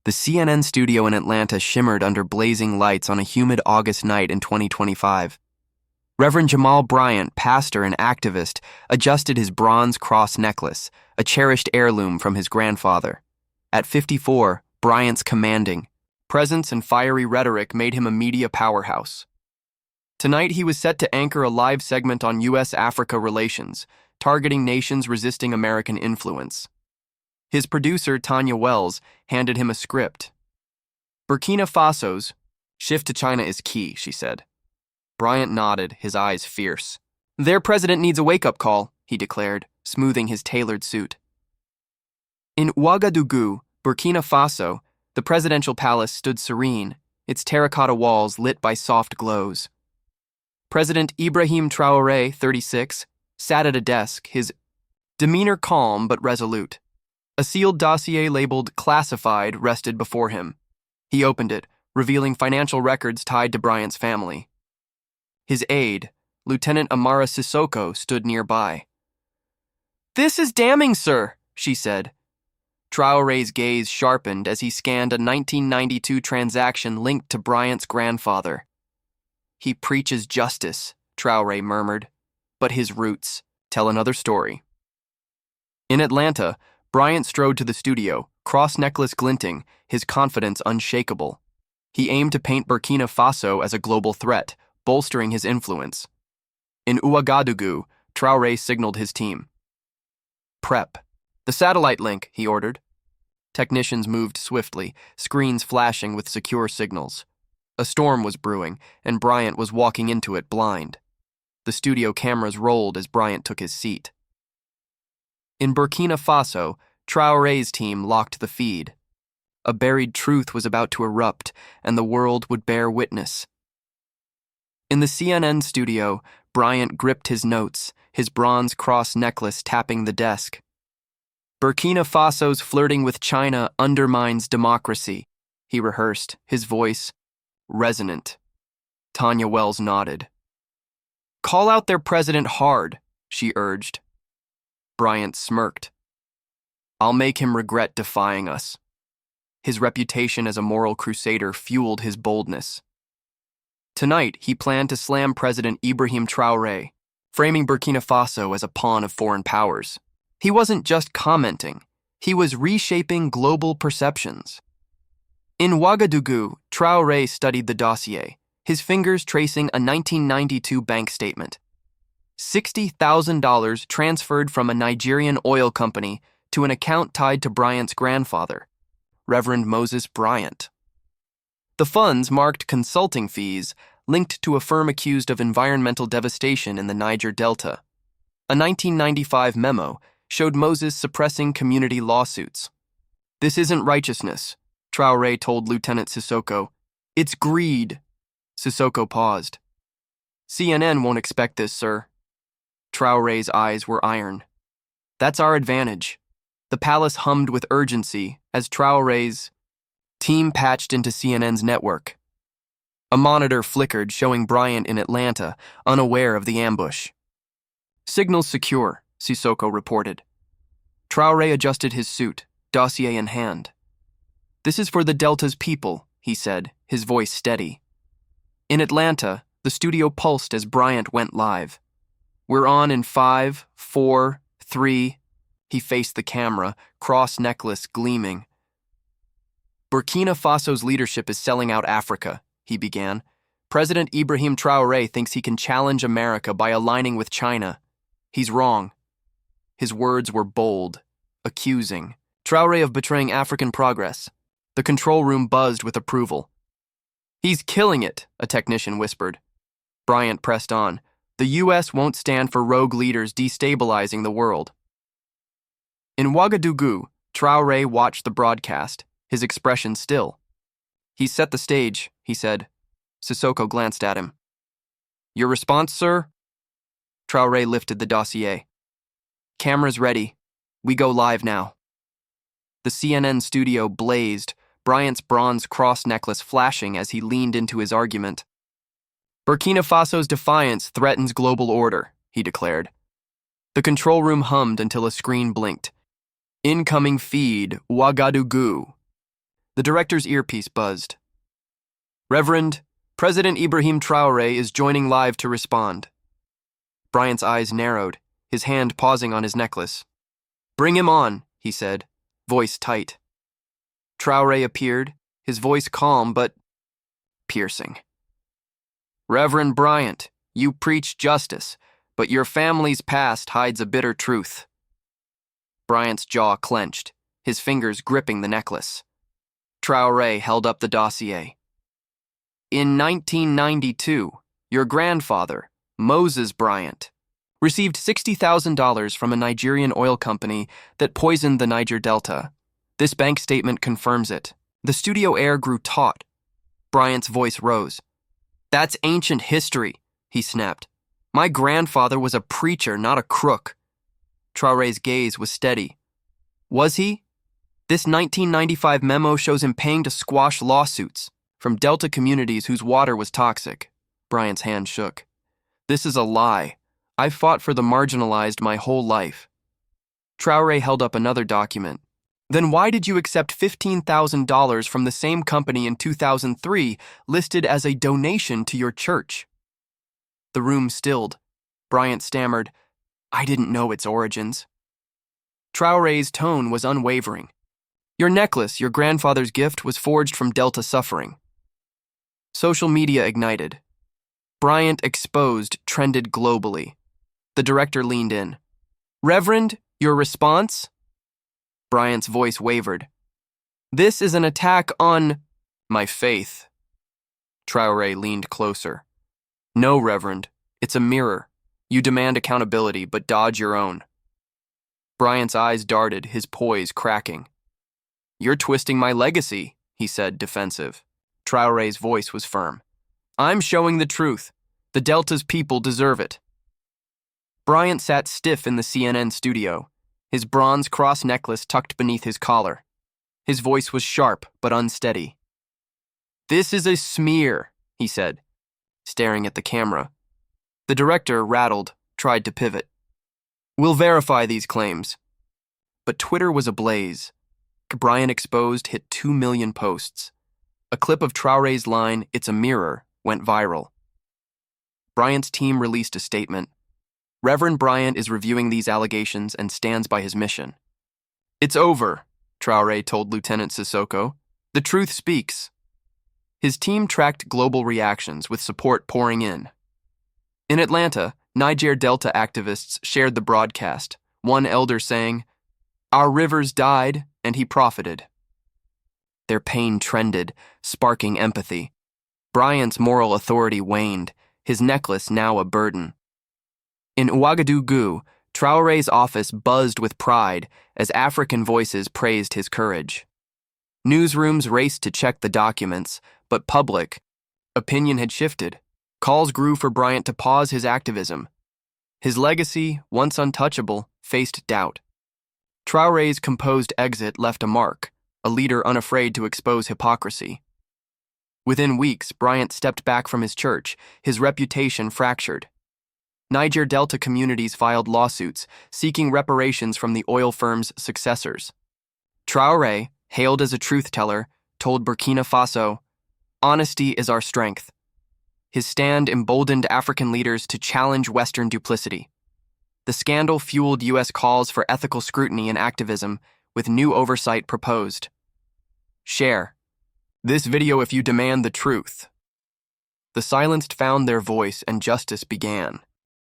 The CNN studio in Atlanta shimmered under blazing lights on a humid August night in 2025. Reverend Jamal Bryant, pastor and activist, adjusted his bronze cross necklace, a cherished heirloom from his grandfather. At 54, Bryant's commanding presence and fiery rhetoric made him a media powerhouse. Tonight, he was set to anchor a live segment on U.S.-Africa relations, targeting nations resisting American influence. His producer, Tanya Wells, handed him a script. Burkina Faso's shift to China is key, she said. Bryant nodded, his eyes fierce. Their president needs a wake-up call, he declared, smoothing his tailored suit. In Ouagadougou, Burkina Faso, the presidential palace stood serene, its terracotta walls lit by soft glows. President IBRAHIM Traoré, 36, sat at a desk, his demeanor calm but resolute. A sealed dossier labeled classified rested before him. He opened it, revealing financial records tied to Bryant's family. His aide, Lieutenant Amara Sissoko, stood nearby. "This is damning, sir," she said. Traoré's gaze sharpened as he scanned a 1992 transaction linked to Bryant's grandfather. "He preaches justice," Traoré murmured, "but his roots tell another story." In Atlanta, Bryant strode to the studio, cross-necklace glinting, his confidence unshakable. He aimed to paint Burkina Faso as a global threat, bolstering his influence. In Ouagadougou, Traoré signaled his team. "Prep. The satellite link," he ordered. Technicians moved swiftly, screens flashing with secure signals. A storm was brewing, and Bryant was walking into it blind. The studio cameras rolled as Bryant took his seat. In Burkina Faso, Traoré's team locked the feed. A buried truth was about to erupt, and the world would bear witness. In the CNN studio, Bryant gripped his notes, his bronze cross necklace tapping the desk. Burkina Faso's flirting with China undermines democracy, he rehearsed, his voice resonant. Tanya Wells nodded. "Call out their president hard," she urged. Bryant smirked. "I'll make him regret defying us." His reputation as a moral crusader fueled his boldness. Tonight, he planned to slam President Ibrahim Traoré, framing Burkina Faso as a pawn of foreign powers. He wasn't just commenting, he was reshaping global perceptions. In Ouagadougou, Traoré studied the dossier, his fingers tracing a 1992 bank statement. $60,000 transferred from a Nigerian oil company to an account tied to Bryant's grandfather, Reverend Moses Bryant. The funds marked consulting fees linked to a firm accused of environmental devastation in the Niger Delta. A 1995 memo showed Moses suppressing community lawsuits. "This isn't righteousness," Traoré told Lieutenant Sissoko. "It's greed." Sissoko paused. "CNN won't expect this, sir." Traoré's eyes were iron. "That's our advantage." The palace hummed with urgency as Traoré's team patched into CNN's network. A monitor flickered, showing Bryant in Atlanta, unaware of the ambush. "Signals secure," Sissoko reported. Traoré adjusted his suit, dossier in hand. "This is for the Delta's people," he said, his voice steady. In Atlanta, the studio pulsed as Bryant went live. "We're on in 5, 4, 3. He faced the camera, cross-necklace gleaming. "Burkina Faso's leadership is selling out Africa," he began. "President Ibrahim Traoré thinks he can challenge America by aligning with China. He's wrong." His words were bold, accusing Traoré of betraying African progress. The control room buzzed with approval. "He's killing it," a technician whispered. Bryant pressed on. "The U.S. won't stand for rogue leaders destabilizing the world." In Ouagadougou, Traoré watched the broadcast, his expression still. "He set the stage," he said. Sissoko glanced at him. "Your response, sir?" Traoré lifted the dossier. "Cameras ready. We go live now." The CNN studio blazed, Bryant's bronze cross necklace flashing as he leaned into his argument. "Burkina Faso's defiance threatens global order," he declared. The control room hummed until a screen blinked. "Incoming feed, Ouagadougou." The director's earpiece buzzed. Reverend, President IBRAHIM Traoore is joining live to respond. Bryant's eyes narrowed, his hand pausing on his necklace. Bring him on, he said, voice tight. Traoore appeared, his voice calm but piercing. Reverend Bryant, you preach justice, but your family's past hides a bitter truth. Bryant's jaw clenched, his fingers gripping the necklace. Traoore held up the dossier. In 1992, your grandfather, Moses Bryant, received $60,000 from a Nigerian oil company that poisoned the Niger Delta. This bank statement confirms it. The studio air grew taut. Bryant's voice rose. That's ancient history, he snapped. My grandfather was a preacher, not a crook. Traore's gaze was steady. Was he? This 1995 memo shows him paying to squash lawsuits from Delta communities whose water was toxic. Bryant's hand shook. This is a lie. I've fought for the marginalized my whole life. Traoore held up another document. Then why did you accept $15,000 from the same company in 2003 listed as a donation to your church? The room stilled. Bryant stammered, I didn't know its origins. Traore's tone was unwavering. Your necklace, your grandfather's gift, was forged from Delta suffering. Social media ignited. Bryant exposed trended globally. The director leaned in. Reverend, your response? Bryant's voice wavered. This is an attack on my faith. Traoore leaned closer. No, Reverend, it's a mirror. You demand accountability, but dodge your own. Bryant's eyes darted, his poise cracking. You're twisting my legacy, he said, defensive. Traore's voice was firm. I'm showing the truth. The Delta's people deserve it. Bryant sat stiff in the CNN studio, his bronze cross necklace tucked beneath his collar. His voice was sharp but unsteady. This is a smear, he said, staring at the camera. The director, rattled, tried to pivot. We'll verify these claims. But Twitter was ablaze. Bryant exposed hit 2 million posts. A clip of Traore's line, "It's a mirror," went viral. Bryant's team released a statement. Reverend Bryant is reviewing these allegations and stands by his mission. It's over, Traoore told Lieutenant Sissoko. The truth speaks. His team tracked global reactions with support pouring in. In Atlanta, Niger Delta activists shared the broadcast, one elder saying, Our rivers died and he profited. Their pain trended, sparking empathy. Bryant's moral authority waned, his necklace now a burden. In Ouagadougou, Traore's office buzzed with pride as African voices praised his courage. Newsrooms raced to check the documents, but public opinion had shifted. Calls grew for Bryant to pause his activism. His legacy, once untouchable, faced doubt. Traore's composed exit left a mark, a leader unafraid to expose hypocrisy. Within weeks, Bryant stepped back from his church, his reputation fractured. Niger Delta communities filed lawsuits, seeking reparations from the oil firm's successors. Traoore, hailed as a truth-teller, told Burkina Faso, Honesty is our strength. His stand emboldened African leaders to challenge Western duplicity. The scandal fueled U.S. calls for ethical scrutiny and activism, with new oversight proposed. Share this video if you demand the truth. The silenced found their voice and justice began.